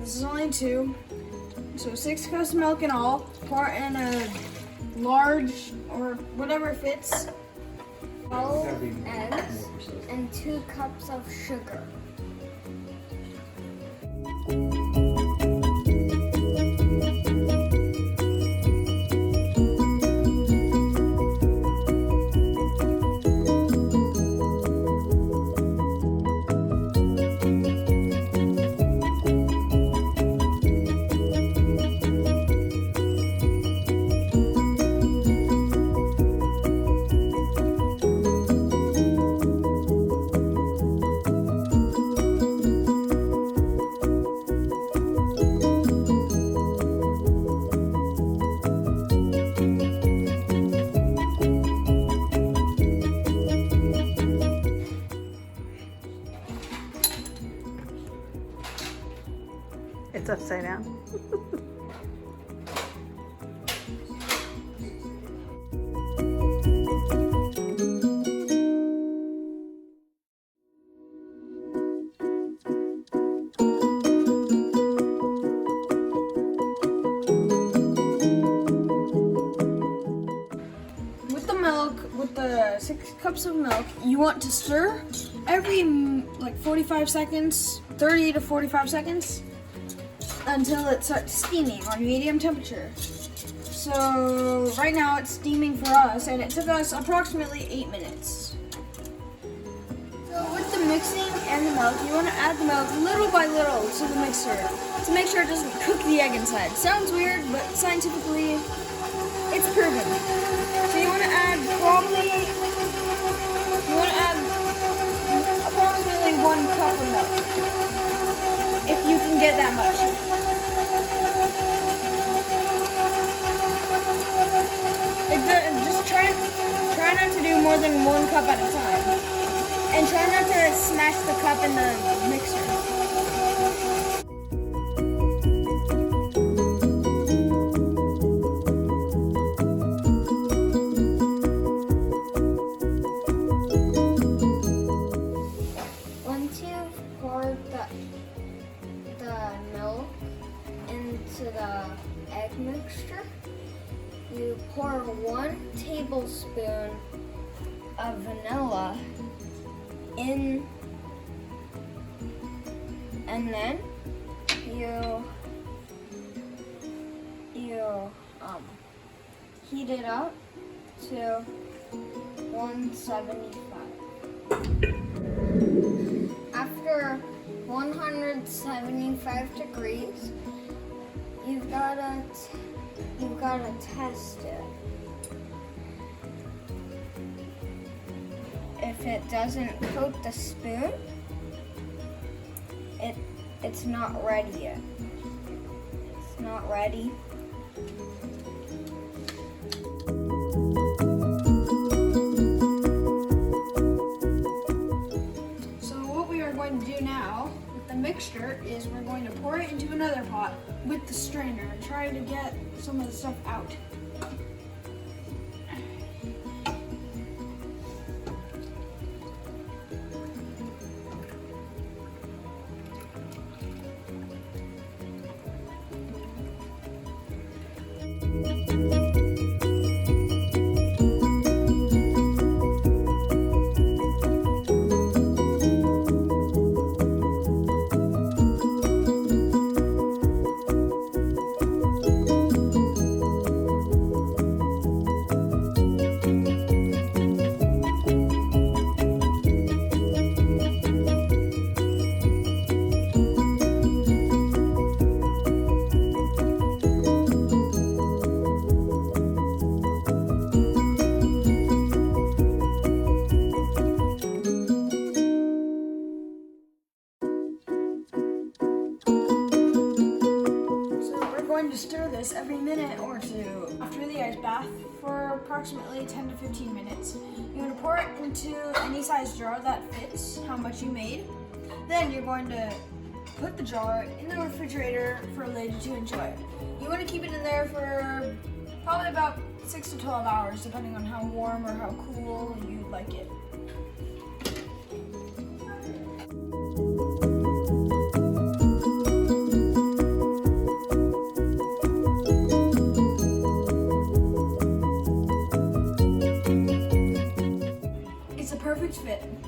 this is only 2. So 6 cups of milk in all. Pour in a large or whatever fits. 12 eggs and 2 cups of sugar. It's upside down. With the 6 cups of milk, you want to stir every like 45 seconds, 30 to 45 seconds, until it starts steaming on medium temperature. So right now it's steaming for us, and it took us approximately 8 minutes. So with the mixing and the milk, you want to add the milk little by little to the mixer to make sure it doesn't cook the egg inside. Sounds weird, but scientifically it's proven. So you want to add approximately 1 cup of milk, if you can get that much. Just try not to do more than 1 cup at a time, and try not to smash the cup in the mixer. The milk into the egg mixture. You pour 1 tablespoon of vanilla in, and then you heat it up to 175. After 175 degrees, you've gotta test it. If it doesn't coat the spoon, it's not ready yet. It's not ready. Mixture is we're going to pour it into another pot with the strainer and try to get some of the stuff out. To stir this every minute or 2 after the ice bath for approximately 10 to 15 minutes. You're going to pour it into any size jar that fits how much you made. Then you're going to put the jar in the refrigerator for later to enjoy. You want to keep it in there for probably about 6 to 12 hours, depending on how warm or how cool you'd like it. perfect fit.